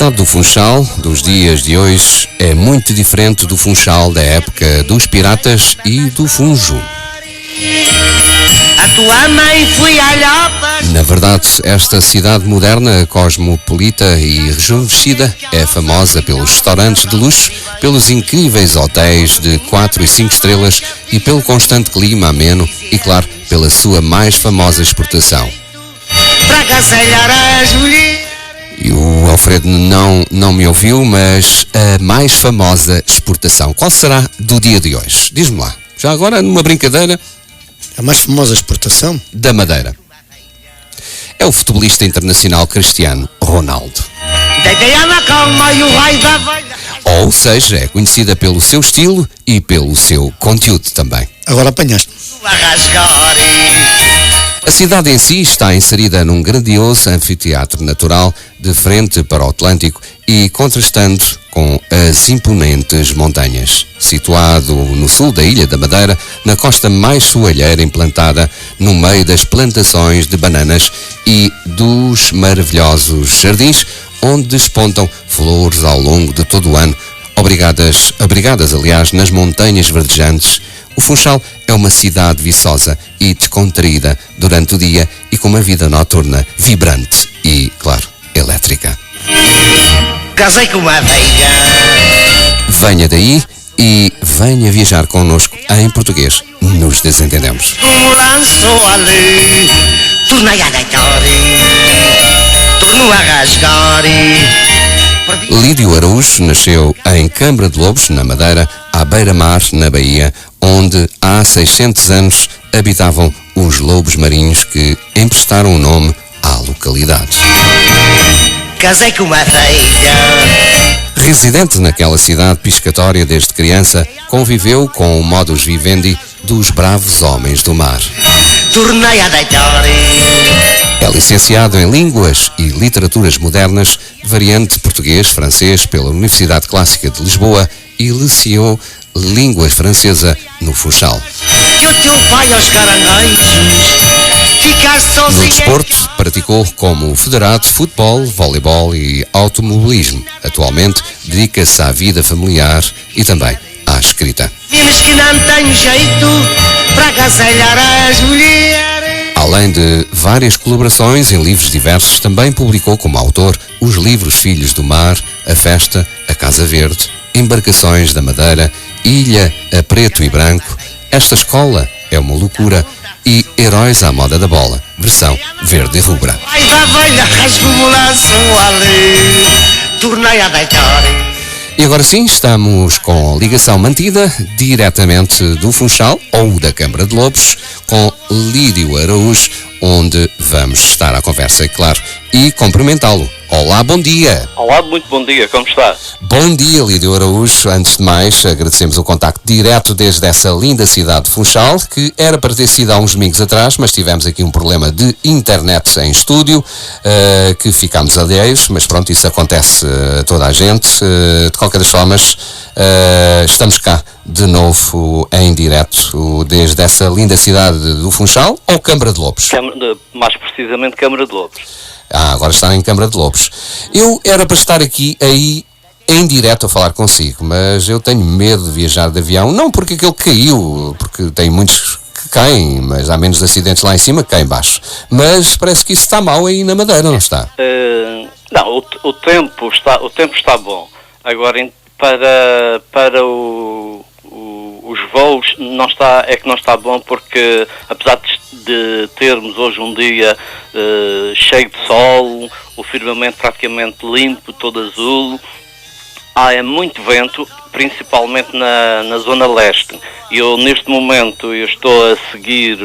cidade do Funchal dos dias de hoje é muito diferente do Funchal da época dos piratas e do Funjo. A tua mãe foi alhopas. Na verdade, esta cidade moderna, cosmopolita e rejuvenescida é famosa pelos restaurantes de luxo, pelos incríveis hotéis de 4 e 5 estrelas e pelo constante clima ameno e, claro, pela sua mais famosa exportação. Para agasalhar as mulheres. E o Alfredo não me ouviu, mas a mais famosa exportação, qual será do dia de hoje? Diz-me lá. Já agora, numa brincadeira... A mais famosa exportação? Da Madeira. É o futebolista internacional Cristiano Ronaldo. Deitei a calma e o raio da velha. Ou seja, é conhecida pelo seu estilo e pelo seu conteúdo também. Agora apanhaste. A rasgar. A cidade em si está inserida num grandioso anfiteatro natural de frente para o Atlântico e contrastando com as imponentes montanhas. Situado no sul da Ilha da Madeira, na costa mais soalheira implantada no meio das plantações de bananas e dos maravilhosos jardins onde despontam flores ao longo de todo o ano, abrigadas aliás nas montanhas verdejantes. O Funchal é uma cidade viçosa e descontraída durante o dia e com uma vida noturna vibrante e, claro, elétrica. Casei com uma velha. Venha daí e venha viajar connosco em português. Nos desentendemos. Como lançou ali. Tornei a deitar. Tornou a rasgar. Lídio Araújo nasceu em Câmara de Lobos, na Madeira, à beira-mar, na Bahia, onde há 600 anos habitavam os lobos marinhos que emprestaram o nome à localidade. Casei com uma velha. Residente naquela cidade piscatória desde criança, conviveu com o modus vivendi dos bravos homens do mar. Tornei a deitar. É licenciado em Línguas e Literaturas Modernas, variante português-francês pela Universidade Clássica de Lisboa e licenciou Línguas Francesa no Funchal. E o teu pai aos caranguejos. Ficaste No sozinho. desporto, praticou como federado futebol, voleibol e automobilismo. Atualmente, dedica-se à vida familiar e também à escrita. Vimos que não tenho jeito para agasalhar as mulheres. Além de várias colaborações em livros diversos, também publicou como autor os livros Filhos do Mar, A Festa, A Casa Verde, Embarcações da Madeira, Ilha a Preto e Branco, Esta Escola é uma Loucura e Heróis à Moda da Bola, versão verde e rubra. Ai da velha, rasgo-me lançou ali. Tornei a deitar. E agora sim, estamos com ligação mantida diretamente do Funchal, ou da Câmara de Lobos, com Lídio Araújo, onde vamos estar à conversa, claro, e cumprimentá-lo. Olá, bom dia. Olá, muito bom dia, como está? Bom dia, Lídio Araújo. Antes de mais, agradecemos o contacto direto desde essa linda cidade de Funchal, que era para ter sido há uns domingos atrás, mas tivemos aqui um problema de internet em estúdio, que ficámos alheios, mas pronto, isso acontece a toda a gente. De qualquer das formas, estamos cá de novo em direto desde essa linda cidade do Funchal, ou Câmara de Lobos? Mais precisamente Câmara de Lobos. Agora está em Câmara de Lobos. Eu era para estar aqui aí em direto a falar consigo, mas eu tenho medo de viajar de avião, não porque aquele caiu, porque tem muitos que caem, mas há menos acidentes lá em cima que cá em baixo. Mas parece que isso está mal aí na Madeira, não está? Não, o tempo está bom. Agora, para os voos não está bom, porque apesar de termos hoje um dia cheio de sol, o firmamento praticamente limpo, todo azul, há muito vento, principalmente na zona leste. Eu neste momento estou a seguir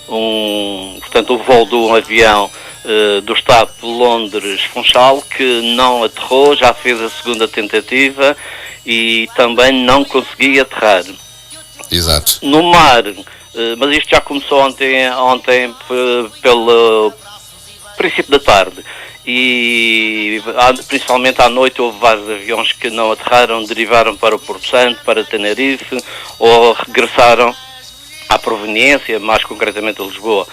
o voo de um avião do estado de Londres-Funchal, que não aterrou, já fez a segunda tentativa e também não consegui aterrar. Exato. No mar, mas isto já começou ontem pelo princípio da tarde, e principalmente à noite houve vários aviões que não aterraram, derivaram para o Porto Santo, para Tenerife, ou regressaram à proveniência, mais concretamente a Lisboa.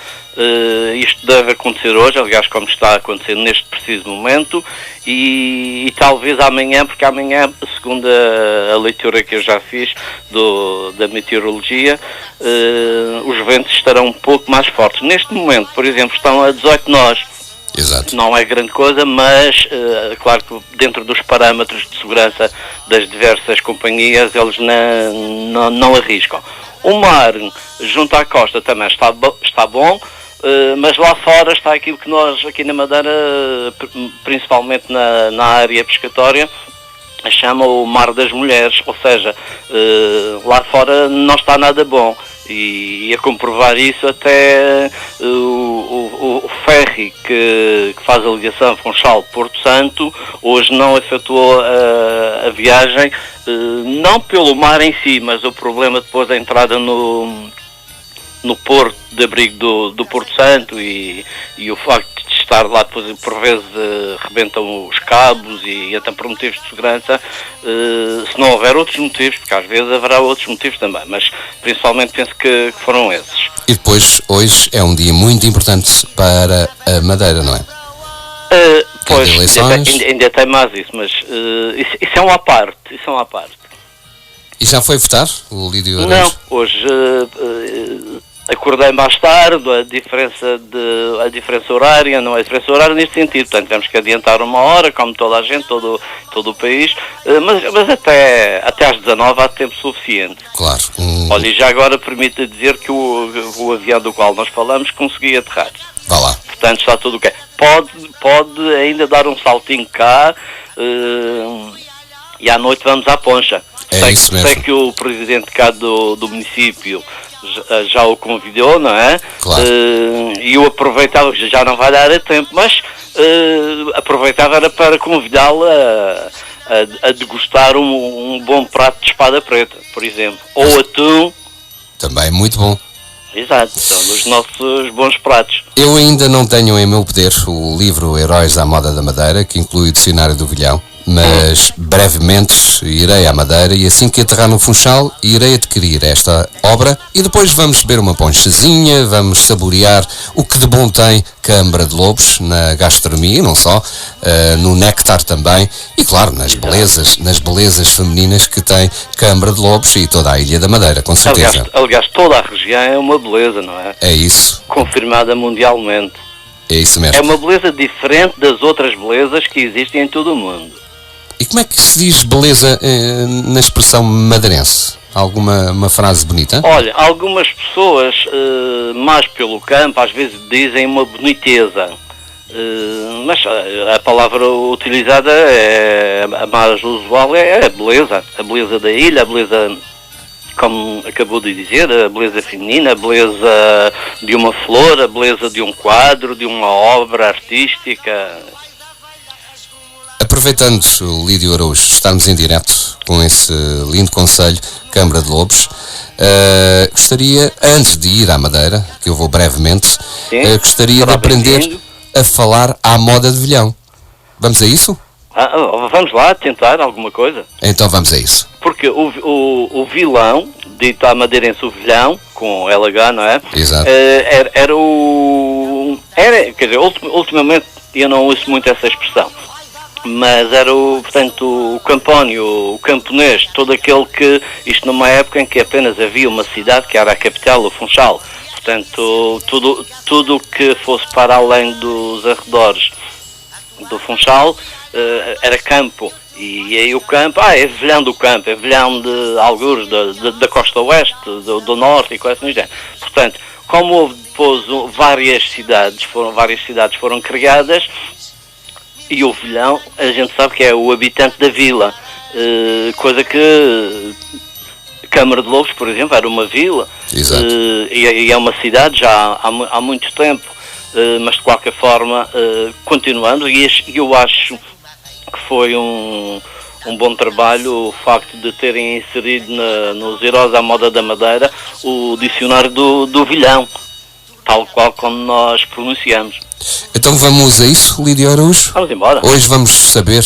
Isto deve acontecer hoje, aliás, como está a acontecer neste preciso momento, e talvez amanhã, porque amanhã, segundo a leitura que eu já fiz da meteorologia, os ventos estarão um pouco mais fortes. Neste momento, por exemplo, estão a 18 nós. Exato. Não é grande coisa, mas claro que dentro dos parâmetros de segurança das diversas companhias, eles não arriscam. O mar junto à costa também está bom, mas lá fora está aquilo que nós aqui na Madeira, principalmente na área pescatória, chama o Mar das Mulheres, ou seja, lá fora não está nada bom. E a comprovar isso até o ferry que faz a ligação Funchal-Porto Santo hoje não efetuou a viagem, não pelo mar em si, mas o problema depois da entrada no porto de abrigo do Porto Santo e o facto de estar lá depois por vezes rebentam os cabos e então por motivos de segurança, se não houver outros motivos, porque às vezes haverá outros motivos também, mas principalmente penso que foram esses. E depois, hoje é um dia muito importante para a Madeira, não é? Pois, ainda tem mais isso, mas isso é uma parte, E já foi votar, o Lídio Araújo? Não, hoje acordei mais tarde, a diferença horária, não é diferença horária neste sentido, portanto tivemos que adiantar uma hora, como toda a gente, todo o país, mas até às 19 há tempo suficiente. Claro. Olha, e já agora permite dizer que o avião do qual nós falamos conseguia aterrar. Vá lá. Portanto está tudo ok. Pode ainda dar um saltinho cá, e à noite vamos à Poncha. Isso mesmo. Sei que o presidente cá do município já o convidou, não é? Claro. E eu aproveitava, já não vai dar a tempo, mas aproveitava era para convidá-lo a degustar um bom prato de espada preta, por exemplo. Ou atum. Também muito bom. Exato, são dos nossos bons pratos. Eu ainda não tenho em meu poder o livro Heróis à Moda da Madeira, que inclui o dicionário do Vilhão, mas brevemente irei à Madeira e assim que aterrar no Funchal irei adquirir esta obra e depois vamos beber uma ponchazinha, vamos saborear o que de bom tem Câmara de Lobos na gastronomia, e não só, no néctar também e claro, nas belezas femininas que tem Câmara de Lobos e toda a Ilha da Madeira, com certeza. Aliás, toda a região é uma beleza, não é? É isso. Confirmada mundialmente. É isso mesmo. É uma beleza diferente das outras belezas que existem em todo o mundo. E como é que se diz beleza na expressão madeirense? Alguma frase bonita? Olha, algumas pessoas, mais pelo campo, às vezes dizem uma boniteza. Mas a palavra utilizada, a mais usual, é a beleza. A beleza da ilha, a beleza, como acabou de dizer, a beleza feminina, a beleza de uma flor, a beleza de um quadro, de uma obra artística. Aproveitando, Lídio Araújo, estarmos em direto com esse lindo conselho, Câmara de Lobos, gostaria, antes de ir à Madeira, que eu vou brevemente, gostaria de aprender a falar à moda de Vilhão. Vamos a isso? Vamos lá tentar alguma coisa. Então vamos a isso. Porque o vilão, dito à madeirense o vilhão, com LH, não é? Exato. Quer dizer, ultimamente eu não uso muito essa expressão. Mas era o campónio, o camponês, todo aquele que, isto numa época em que apenas havia uma cidade, que era a capital, o Funchal. Portanto, tudo o que fosse para além dos arredores do Funchal era campo. E aí o campo, é vilhão do campo, é vilhão de algures, da costa oeste, do norte e coisas assim. Portanto, como houve depois várias cidades foram criadas, e o vilhão, a gente sabe que é o habitante da vila, coisa que Câmara de Lobos, por exemplo, era uma vila. Exato. E é uma cidade já há muito tempo, mas de qualquer forma, continuando, e eu acho que foi um bom trabalho o facto de terem inserido nos Heróis à Moda da Madeira o dicionário do Vilhão, tal qual como nós pronunciamos. Então vamos a isso, Lídia Araújo? Vamos embora. Hoje vamos saber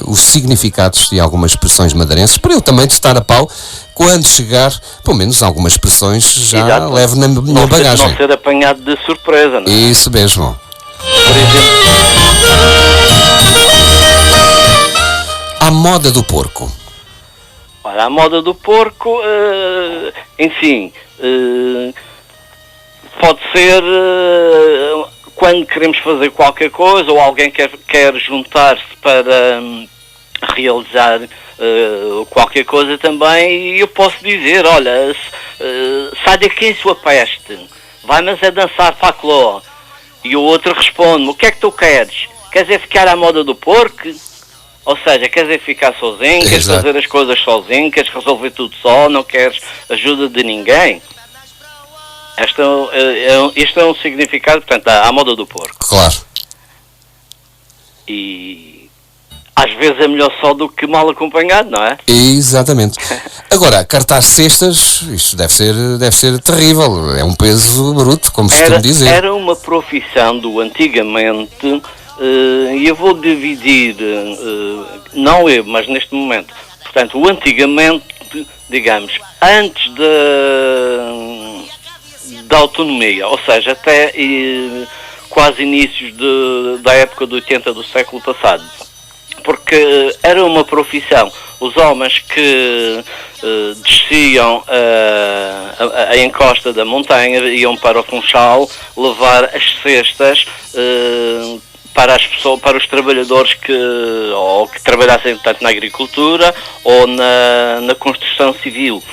os significados de algumas expressões madeirenses, para eu também estar a pau, quando chegar, pelo menos algumas expressões já Exato. levo na minha bagagem. Não ser apanhado de surpresa, não é? Isso mesmo. Por exemplo, A moda do porco. olha, a moda do porco, enfim, pode ser quando queremos fazer qualquer coisa ou alguém quer juntar-se para realizar qualquer coisa também, e eu posso dizer, olha, sai daqui sua peste, vai mas é dançar folclore. E o outro responde-me, o que é que tu queres? Queres é ficar à moda do porco? Ou seja, queres é ficar sozinho, queres Exato. fazer as coisas sozinho, queres resolver tudo só, não queres ajuda de ninguém? Este é um significado, portanto, à moda do porco. Claro. E às vezes é melhor só do que mal acompanhado, não é? Exatamente. Agora, cartaz cestas, isto deve ser terrível. É um peso bruto, como se costuma dizer. Era uma profissão do antigamente, e eu vou dividir, não eu, mas neste momento. Portanto, o antigamente, digamos, antes da autonomia, ou seja, até quase inícios da época de 80 do século passado. Porque era uma profissão. Os homens que desciam a encosta da montanha iam para o Funchal levar as cestas para as pessoas, para os trabalhadores que trabalhassem tanto na agricultura ou na construção civil.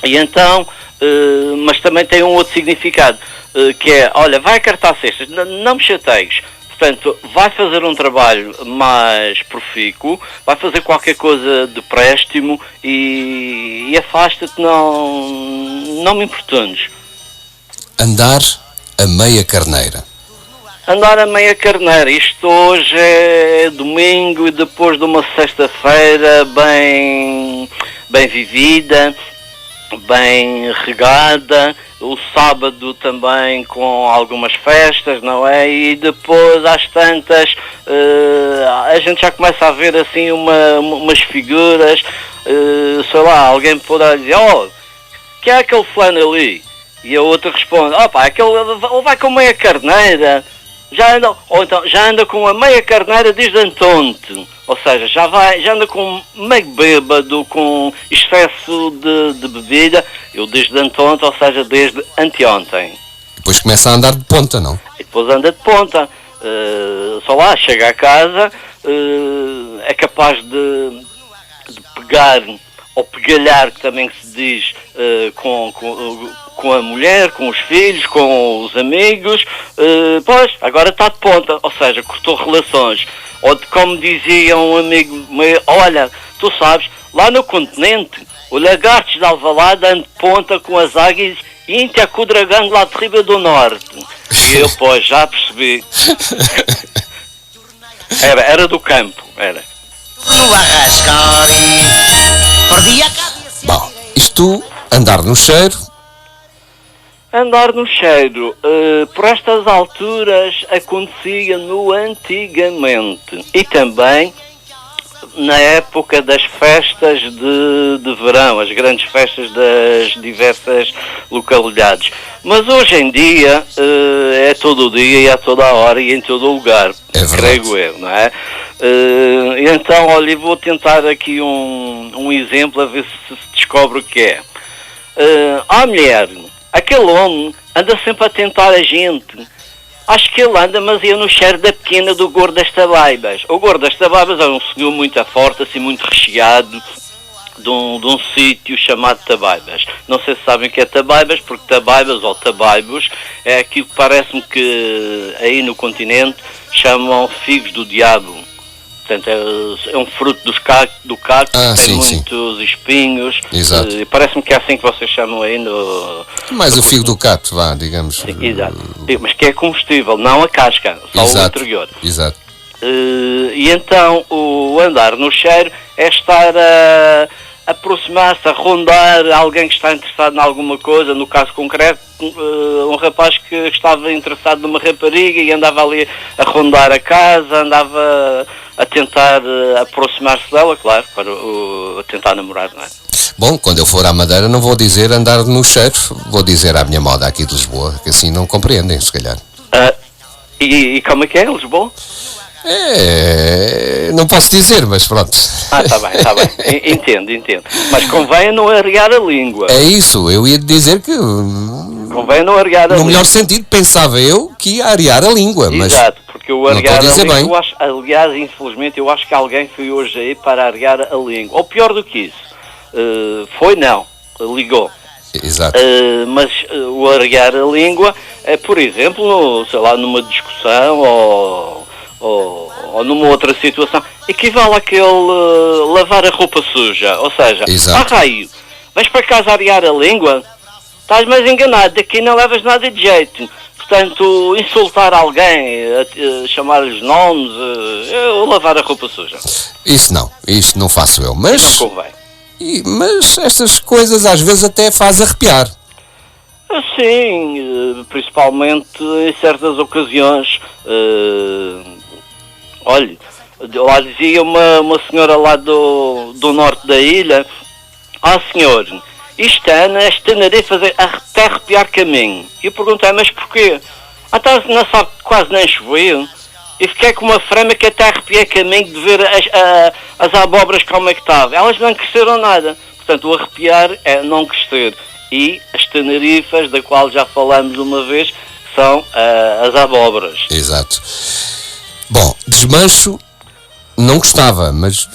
E então, mas também tem um outro significado, que é, olha, vai cartar cestas, não me chateies. Portanto, vai fazer um trabalho mais profícuo, vai fazer qualquer coisa de préstimo e afasta-te, não me importunes. Andar a meia carneira. Andar a meia carneira, isto hoje é domingo e depois de uma sexta-feira bem vivida, bem regada, o sábado também com algumas festas, não é? E depois às tantas a gente já começa a ver assim umas figuras, sei lá, alguém poderá dizer, que é aquele fulano ali? E a outra responde, ele vai com meia carneira, já anda com a meia carneira desde antonte, ou seja, já anda com meio bêbado, com excesso de bebida, eu desde antonte, ou seja, desde anteontem. Depois começa a andar de ponta, não? E depois anda de ponta, só lá, chega a casa, é capaz de pegar, ou pegalhar, que também se diz, com a mulher, com os filhos, com os amigos, pois, agora está de ponta, ou seja, cortou relações. Ou como dizia um amigo meu, olha, tu sabes, lá no continente, o lagarto de Alvalade anda de ponta com as águias e até com o dragão lá de Riba do Norte. E eu, pois, já percebi. Era do campo, era. Bom, isto, andar no cheiro. Andar no cheiro, por estas alturas acontecia no antigamente e também na época das festas de verão, as grandes festas das diversas localidades. Mas hoje em dia é todo o dia e a toda a hora e em todo o lugar, creio eu, não é? E então, olha, vou tentar aqui um exemplo a ver se descobre o que é. Mulher, aquele homem anda sempre a tentar a gente. Acho que ele anda, mas eu no cheiro da pequena do Gordo das Tabaibas. O Gordo das Tabaibas é um senhor muito forte, assim, muito recheado, de um sítio chamado Tabaibas. Não sei se sabem o que é Tabaibas, porque Tabaibas ou Tabaibos é aquilo que parece-me que aí no continente chamam figos do diabo. Portanto, é um fruto do cacto, que tem muitos espinhos. Exato. Parece-me que é assim que vocês chamam aí no... Mais o figo do cacto, vá, digamos. Exato. Mas que é comestível, não a casca, só o interior. Exato. E então, o andar no cheiro é estar aproximar-se, a rondar alguém que está interessado em alguma coisa, no caso concreto, um rapaz que estava interessado numa rapariga e andava ali a rondar a casa, andava a tentar aproximar-se dela, claro, para tentar namorar, não é? Bom, quando eu for à Madeira não vou dizer andar no cheiro, vou dizer à minha moda aqui de Lisboa, que assim não compreendem, se calhar. E como é que é, Lisboa? Não posso dizer, mas pronto. Está bem. Entendo. Mas convém não arrear a língua. É isso, eu ia dizer que... Convém não arrear a língua. No melhor sentido, pensava eu que ia arear a língua, mas... Exato, porque o arrear a língua, bem. eu acho, aliás, infelizmente, eu acho que alguém foi hoje aí para arrear a língua. Ou pior do que isso, ligou. Exato. Mas o arrear a língua é, por exemplo, sei lá, numa discussão ou numa outra situação, equivale àquele lavar a roupa suja, ou seja, raio, vais para casa arear a língua, estás mais enganado, daqui não levas nada de jeito. Portanto, insultar alguém, chamar-lhes nomes, ou lavar a roupa suja. Isso não faço eu, mas... Não convém. Mas estas coisas às vezes até faz arrepiar. Sim, principalmente em certas ocasiões. Olha, lá dizia uma senhora lá do norte da ilha: senhor, este ano as Tenerife até arrepiar caminho. E eu perguntei, mas porquê? Então não sabe que quase nem choveu. E fiquei com uma frama que até arrepiei caminho de ver as abóboras como é que estavam. Elas não cresceram nada. Portanto, o arrepiar é não crescer. E as Tenerifas, da qual já falamos uma vez, são as abóboras. Exato. Bom, desmancho não gostava, mas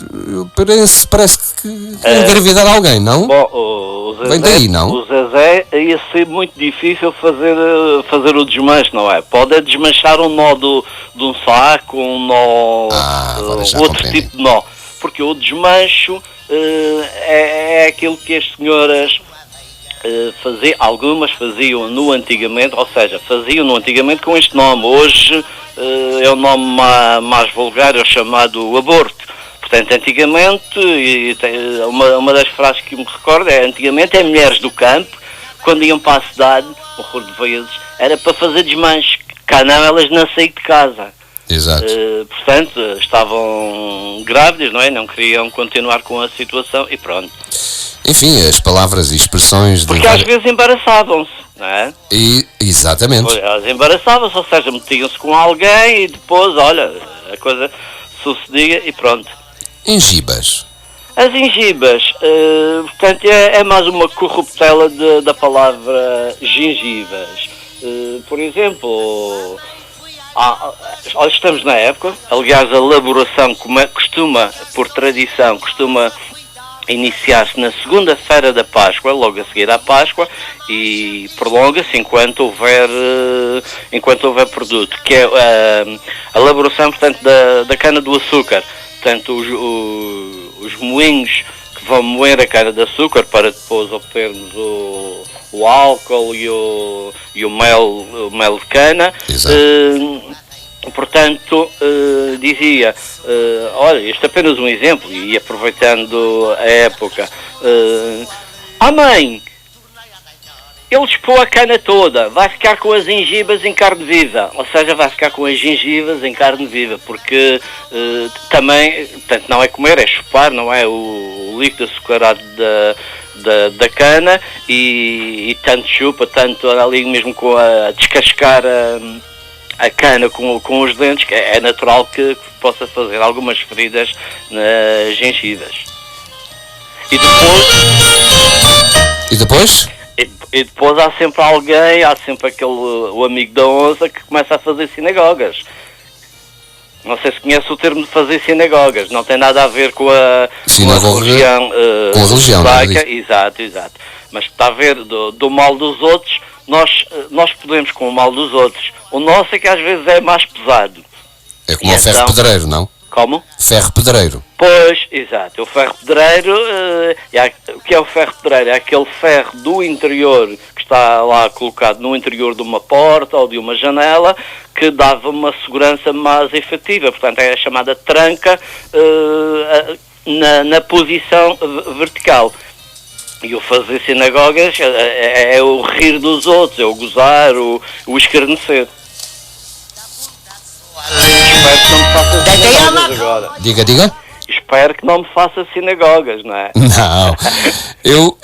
parece que engravidar alguém, não? Bom, o Zezé, vem daí, não? O Zezé ia ser muito difícil fazer o desmanche, não é? Pode desmanchar um nó de um saco, um nó, outro tipo de nó. Porque o desmancho é aquilo que as senhoras algumas faziam no antigamente, ou seja, faziam no antigamente com este nome. Hoje é o nome mais vulgar, é o chamado aborto. Portanto, antigamente, uma das frases que me recordo é: antigamente, mulheres do campo, quando iam para a cidade, horror de vezes, era para fazer desmanche. Cá não, elas não saíam de casa. Exato. Portanto, estavam grávidas, não é? Não queriam continuar com a situação e pronto. Enfim, as palavras e expressões... Porque às vezes embaraçavam-se, não é? Exatamente. Elas embaraçavam-se, ou seja, metiam-se com alguém e depois, olha, a coisa sucedia e pronto. Engibas. As engibas, portanto, é mais uma corruptela da palavra gengivas. Por exemplo, estamos na época, aliás, a elaboração por tradição, costuma iniciar-se na segunda-feira da Páscoa, logo a seguir à Páscoa, e prolonga-se enquanto houver produto, que é a elaboração, portanto, da cana-do-açúcar. Portanto, os moinhos que vão moer a cana-de-açúcar para depois obtermos o álcool e o mel de cana. Portanto, dizia, olha, isto é apenas um exemplo, e aproveitando a época, mãe, ele expôs a cana toda, vai ficar com as gengivas em carne viva, ou seja, vai ficar com as gengivas em carne viva, porque também, portanto, não é comer, é chupar, não é, o líquido açucarado da cana, e tanto chupa, tanto ali mesmo com a descascar a cana com os dentes, que é natural que possa fazer algumas feridas nas gengivas. E depois? E depois há sempre o amigo da onça que começa a fazer sinagogas. Não sei se conhece o termo de fazer sinagogas, não tem nada a ver com a religião judaica. Exato. Mas está a ver do mal dos outros, nós podemos com o mal dos outros. O nosso é que às vezes é mais pesado. É como o ferro pedreiro, não? Como? Ferro pedreiro. Pois, exato. O ferro pedreiro, o que é o ferro pedreiro? É aquele ferro do interior que está lá colocado no interior de uma porta ou de uma janela, que dava uma segurança mais efetiva. Portanto, é a chamada tranca, na posição vertical. E o fazer sinagogas é o rir dos outros, é o gozar, o escarnecer. Espero que não me faça sinagogas agora. Diga. Espero que não me faça sinagogas, não é? Não, eu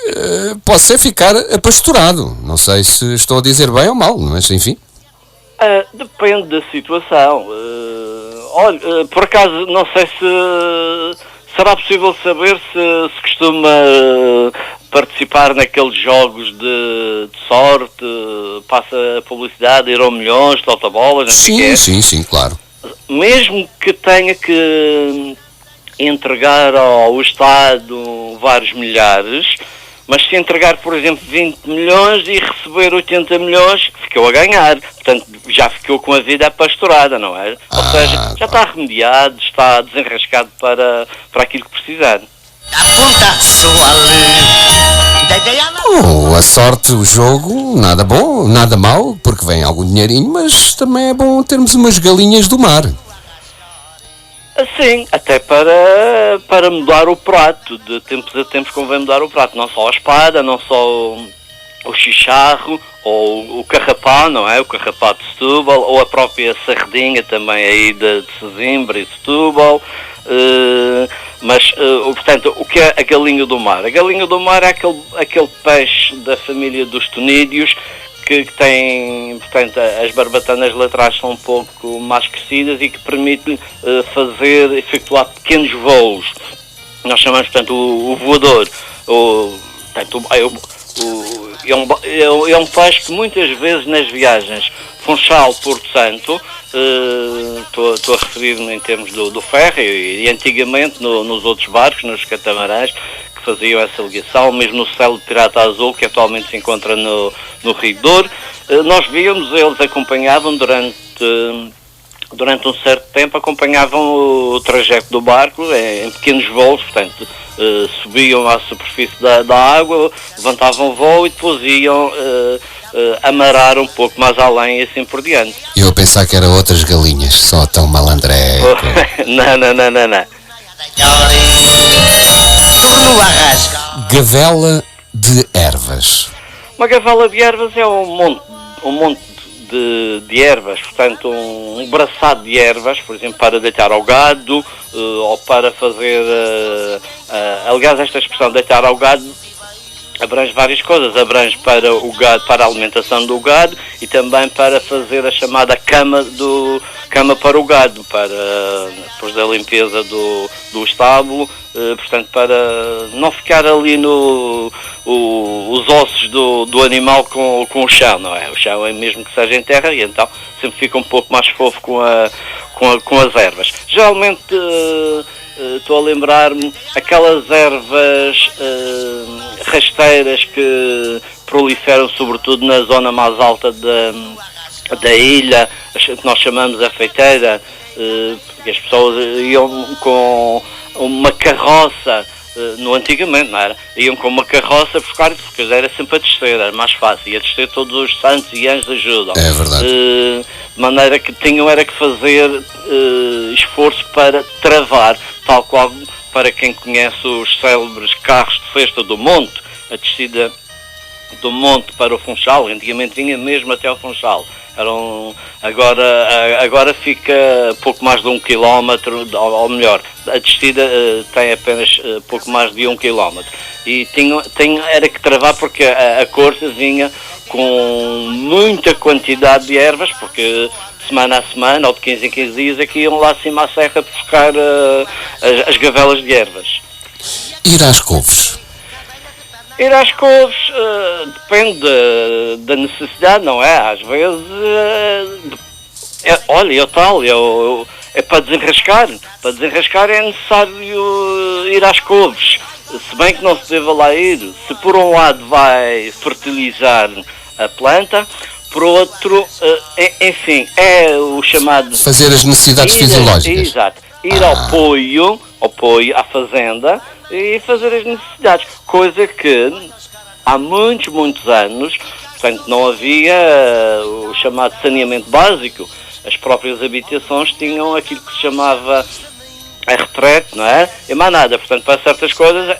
posso ser ficar apastorado. Não sei se estou a dizer bem ou mal, mas enfim. Depende da situação. Olha, por acaso, não sei se será possível saber se costuma participar naqueles jogos de sorte, passa a publicidade, ir ao milhões, totobolas, não sei o que é. Sim, claro. Mesmo que tenha que entregar ao Estado vários milhares, mas se entregar, por exemplo, 20 milhões e receber 80 milhões, ficou a ganhar. Portanto, já ficou com a vida apastorada, não é? Ou seja, já está remediado, está desenrascado para aquilo que precisar. A sorte, o jogo, nada bom, nada mau, porque vem algum dinheirinho, mas também é bom termos umas galinhas do mar. Sim, até para mudar o prato, de tempos a tempos convém mudar o prato, não só a espada, não só o chicharro, ou o carrapá, não é? O carrapá de Setúbal, ou a própria sardinha também aí de Sesimbra e Setúbal. Mas, portanto, o que é a galinha do mar? A galinha do mar é aquele peixe da família dos tonídeos que tem, portanto, as barbatanas laterais são um pouco mais crescidas e que permite efetuar pequenos voos. Nós chamamos, portanto, o voador. É um peixe que muitas vezes nas viagens Funchal-Porto Santo, estou a referir-me em termos do ferro e antigamente nos outros barcos, nos catamarãs, que faziam essa ligação, mesmo no Céu de Pirata Azul, que atualmente se encontra no Rio Douro, nós víamos, eles acompanhavam durante um certo tempo, acompanhavam o trajeto do barco em pequenos voos, portanto, subiam à superfície da água, levantavam o voo e depois iam amarar um pouco mais além e assim por diante. Eu a pensar que eram outras galinhas, só tão malandreco. Não. Gavela de ervas. Uma gavela de ervas é um monte de ervas, portanto um braçado de ervas, por exemplo, para deitar ao gado, ou para fazer, aliás, esta expressão deitar ao gado abrange várias coisas, abrange para o gado, para a alimentação do gado e também para fazer a chamada cama para o gado, para depois da limpeza do estábulo, portanto para não ficar ali os ossos do animal com o chão, não é? O chão é mesmo que seja em terra e então sempre fica um pouco mais fofo com as ervas. Geralmente estou a lembrar-me aquelas ervas rasteiras que proliferam sobretudo na zona mais alta da ilha, que nós chamamos a feiteira, porque as pessoas iam com uma carroça, no antigamente, não era? Iam com uma carroça buscar, porque era sempre a descer, era mais fácil, ia descer todos os santos e anjos ajudam. É verdade. De maneira que tinham era que fazer esforço para travar, tal qual para quem conhece os célebres carros de festa do monte, a descida do monte para o Funchal, antigamente vinha mesmo até ao Funchal. Agora fica pouco mais de 1 quilómetro, ou melhor, a descida tem apenas pouco mais de 1 quilómetro. E era que travar porque a corça vinha com muita quantidade de ervas, porque semana a semana, ou de 15 em 15 dias, aqui iam lá acima à serra buscar as gavelas de ervas. Ir às couves. Ir às couves depende da necessidade, não é? Às vezes, é para desenrascar. Para desenrascar é necessário ir às couves. Se bem que não se deva lá ir. Se por um lado vai fertilizar a planta, por outro, enfim, é o chamado... Fazer as necessidades fisiológicas. Exato. Ir ao poio, à fazenda, e fazer as necessidades. Coisa que há muitos anos, portanto, não havia o chamado saneamento básico. As próprias habitações tinham aquilo que se chamava a retrete, não é? E mais nada. Portanto, para certas coisas,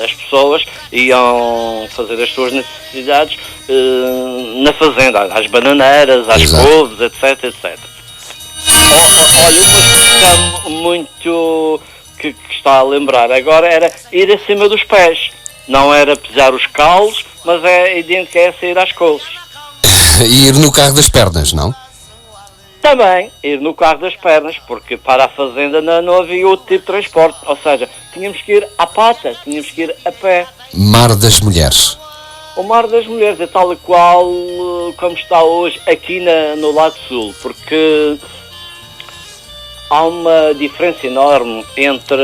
as pessoas iam fazer as suas necessidades na fazenda, às bananeiras, às couves, etc, etc. Olha, uma questão muito que está a lembrar agora era ir acima dos pés. Não era pisar os calos, mas é idêntico a essa ir às couves. E ir no carro das pernas, não? Também, ir no carro das pernas, porque para a fazenda não havia outro tipo de transporte. Ou seja, tínhamos que ir à pata, tínhamos que ir a pé. Mar das Mulheres. O Mar das Mulheres é tal e qual como está hoje aqui no lado sul, porque há uma diferença enorme entre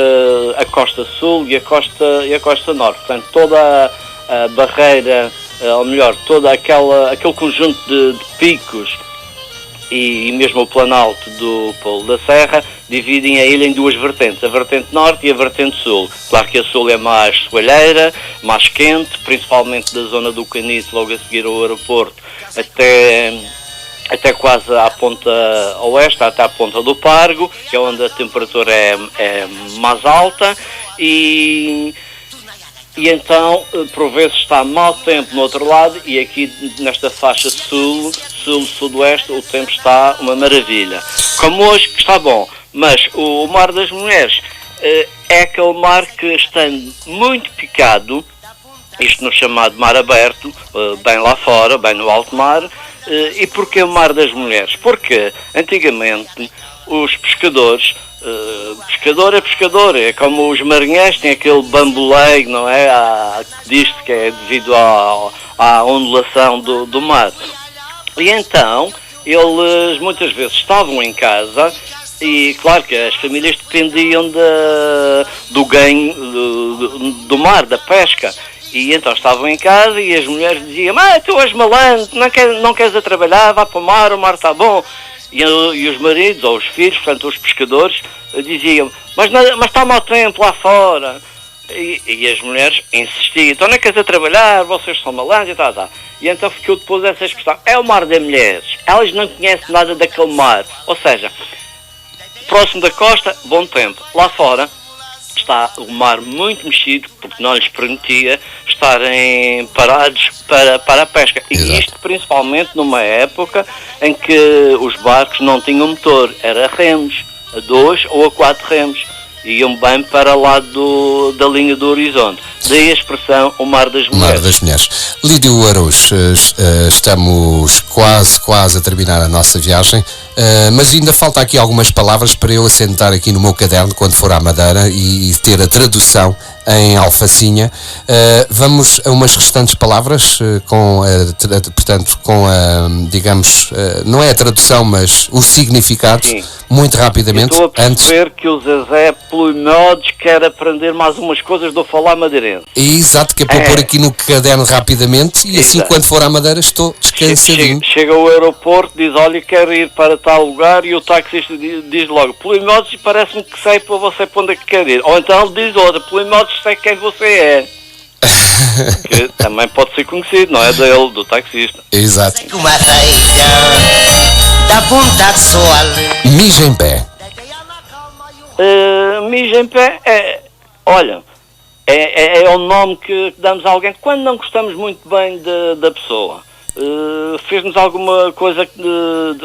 a costa sul e a costa norte. Portanto, toda a barreira, ou melhor, todo aquele conjunto de picos e mesmo o planalto do Polo da Serra dividem a ilha em duas vertentes, a vertente norte e a vertente sul. Claro que a sul é mais soalheira, mais quente, principalmente da zona do Caniço, logo a seguir ao aeroporto, até quase à ponta oeste, até à ponta do Pargo, que é onde a temperatura é mais alta, e então, por vezes está mau tempo no outro lado, e aqui nesta faixa sul-sudoeste, o tempo está uma maravilha. Como hoje, que está bom. Mas o Mar das Mulheres é aquele mar que, estando muito picado, isto no chamado mar aberto, bem lá fora, bem no alto mar. E porquê o Mar das Mulheres? Porque antigamente os pescadores, pescador é pescador, é como os marinheiros têm aquele bamboleio, não é? Diz-se que é devido à ondulação do mar. E então eles muitas vezes estavam em casa. E claro que as famílias dependiam do ganho do mar, da pesca. E então estavam em casa e as mulheres diziam: tu és malandro, não queres a trabalhar, vá para o mar está bom. E os maridos ou os filhos, portanto os pescadores, diziam: mas está mau tempo lá fora. E as mulheres insistiam: então não queres a trabalhar, vocês são malandros e tal. E então ficou depois essa expressão: é o Mar das Mulheres. Elas não conhecem nada daquele mar. Ou seja, próximo da costa, bom tempo. Lá fora está o mar muito mexido, porque não lhes permitia estarem parados para a pesca. E isto principalmente numa época em que os barcos não tinham motor, era remos, a 2 ou a 4 remos. Iam bem para lá da linha do horizonte. Daí a expressão o Mar das Mulheres. Mar das Mulheres. Lídio Araújo, estamos quase a terminar a nossa viagem, mas ainda falta aqui algumas palavras para eu assentar aqui no meu caderno quando for à Madeira e ter a tradução em alfacinha. Vamos a umas restantes palavras portanto, com a, digamos, não é a tradução, mas o significado. Sim. Muito rapidamente. Estou a perceber que o Zezé, pelo modos, quer aprender mais umas coisas do falar madeirense. Exato, que é para pôr aqui no caderno rapidamente e assim quando for à Madeira estou descansadinho. Chega ao aeroporto, diz: olha, quero ir para tal lugar, e o taxista diz logo: pelo modos, parece-me que sei para você para onde é que quer ir. Ou então ele diz outra: pelo modos, sei quem você é. Que também pode ser conhecido, não é dele, do taxista. Exato. Mija em pé. Mija em pé é o nome que damos a alguém quando não gostamos muito bem da pessoa. Fez-nos alguma coisa,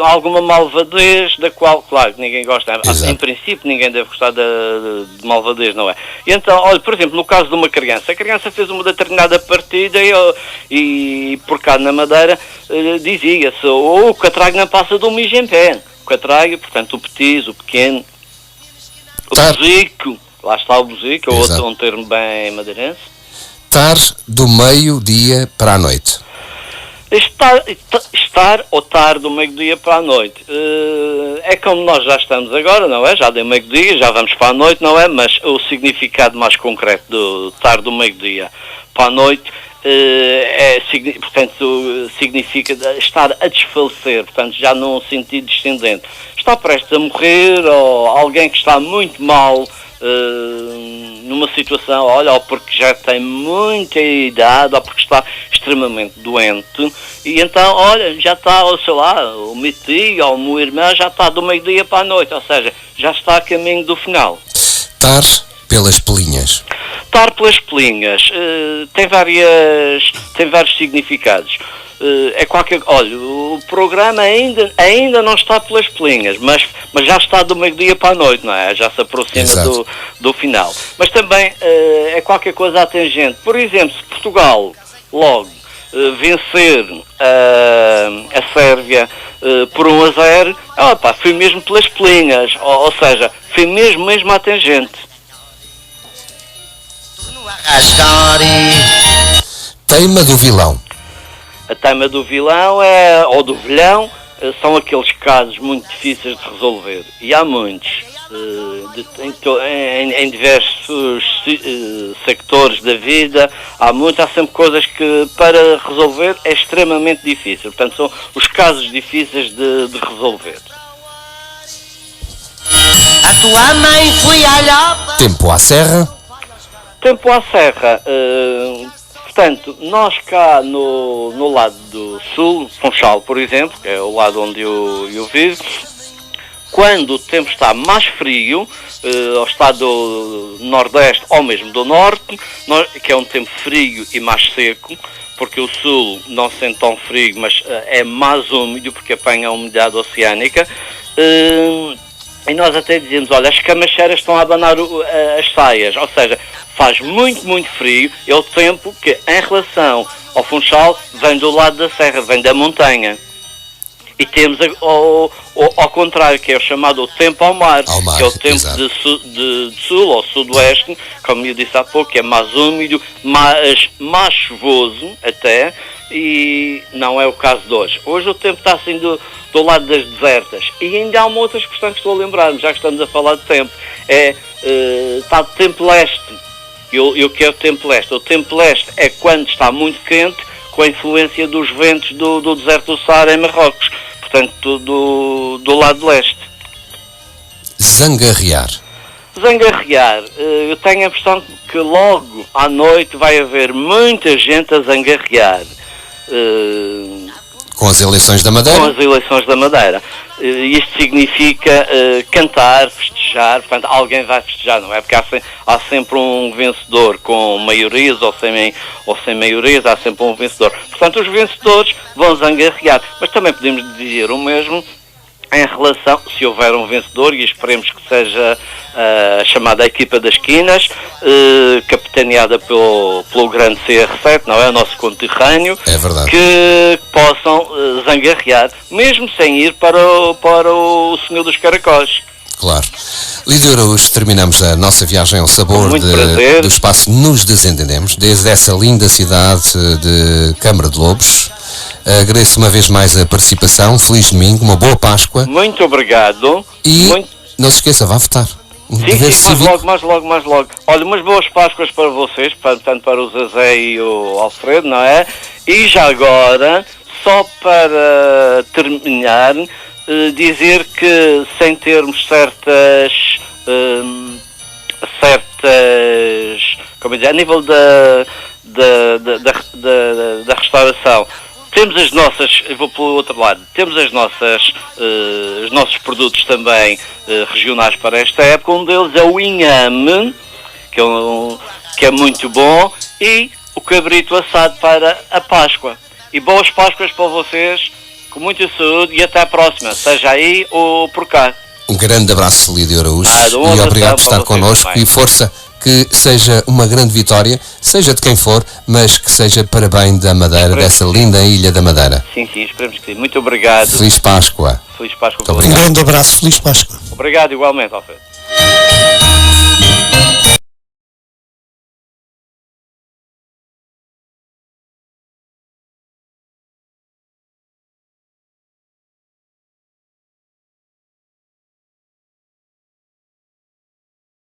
alguma malvadez, da qual, claro, ninguém gosta. Exato. Em princípio, ninguém deve gostar de malvadez, não é? E então, olha, por exemplo, no caso de uma criança, a criança fez uma determinada partida e por cá na Madeira, dizia-se: o catrago não passa do mijo em pé. O catrago, portanto, o petis, o pequeno, o buzico, lá está o buzico, é outro termo bem madeirense. Estar do meio-dia para a noite. Estar ou estar do meio-dia para a noite. É como nós já estamos agora, não é? Já deu meio-dia, já vamos para a noite, não é? Mas o significado mais concreto de estar do meio-dia para a noite portanto, significa estar a desfalecer, portanto, já num sentido descendente. Está prestes a morrer, ou alguém que está muito mal numa situação, olha, ou porque já tem muita idade, ou porque está extremamente doente, e então, olha, já está, ou sei lá, o meu tio ou o meu irmão já está do meio-dia para a noite, ou seja, já está a caminho do final. Tar pelas pelinhas. Tar pelas pelinhas tem vários significados. Olha, o programa ainda não está pelas pelinhas, mas já está do meio-dia para a noite, não é? Já se aproxima do final. Mas também é qualquer coisa à tangente. Por exemplo, se Portugal logo vencer a Sérvia por 1-0, foi mesmo pelas pelinhas, ou seja, foi mesmo à tangente. Teima do vilão. A teima do vilão ou do vilão, são aqueles casos muito difíceis de resolver. E há muitos, em diversos sectores da vida, há sempre coisas que para resolver é extremamente difícil. Portanto, são os casos difíceis de resolver. A tua mãe foi à Tempo à serra. Tempo à serra. Portanto, nós cá no lado do sul, Funchal, por exemplo, que é o lado onde eu vivo, quando o tempo está mais frio, ou está do nordeste ou mesmo do norte, que é um tempo frio e mais seco, porque o sul não sente tão frio, mas é mais úmido, porque apanha a umidade oceânica, e nós até dizemos, olha, as camacheiras estão a abanar as saias, ou seja, faz muito frio, é o tempo que, em relação ao Funchal, vem do lado da serra, vem da montanha. E temos ao contrário, que é o chamado tempo ao mar, que é o tempo de sul ou sudoeste, como eu disse há pouco, que é mais úmido, mais chuvoso até, e não é o caso de hoje. Hoje o tempo está assim do lado das desertas. E ainda há uma outra expressão que estou a lembrar, já que estamos a falar de tempo, está de tempo leste. E o que é o tempo leste? O tempo leste é quando está muito quente, com a influência dos ventos do deserto do Saara em Marrocos, portanto do lado leste. Zangarrear. Zangarrear, eu tenho a impressão que logo à noite vai haver muita gente a zangarrear. Com as eleições da Madeira? Com as eleições da Madeira. Isto significa cantar, festejar, portanto alguém vai festejar, não é? Porque há sempre um vencedor com maiorias ou sem maiorias, há sempre um vencedor. Portanto, os vencedores vão zangarrear. Mas também podemos dizer o mesmo em relação, se houver um vencedor, e esperemos que seja a chamada equipa das quinas, capitaneada pelo grande CR7, não é? O nosso conterrâneo, é verdade, que possam zangarrear, mesmo sem ir para o Senhor dos Caracóis. Claro. Lídio Araújo, terminamos a nossa viagem ao sabor do espaço Nos Desentendemos, desde essa linda cidade de Câmara de Lobos. Agradeço uma vez mais a participação, feliz domingo, uma boa Páscoa. Muito obrigado. E não se esqueça, vá votar. Sim, mais logo. Olha, umas boas Páscoas para vocês, tanto para o Zezé e o Alfredo, não é? E já agora, só para terminar, dizer que sem termos certas, como dizer, a nível da restauração, temos as nossas, eu vou pelo outro lado, temos os nossos produtos também regionais para esta época. Um deles é o inhame, que é muito bom, e o cabrito assado para a Páscoa. E boas Páscoas para vocês, com muita saúde, e até à próxima, seja aí ou por cá. Um grande abraço, Lídio Araújo, e obrigado por estar connosco também. E força, que seja uma grande vitória, seja de quem for, mas que seja para bem da Madeira, dessa linda ilha da Madeira. Sim, esperemos que sim. Muito obrigado. Feliz Páscoa. Feliz Páscoa. Um grande abraço, feliz Páscoa. Obrigado, igualmente, Alfredo.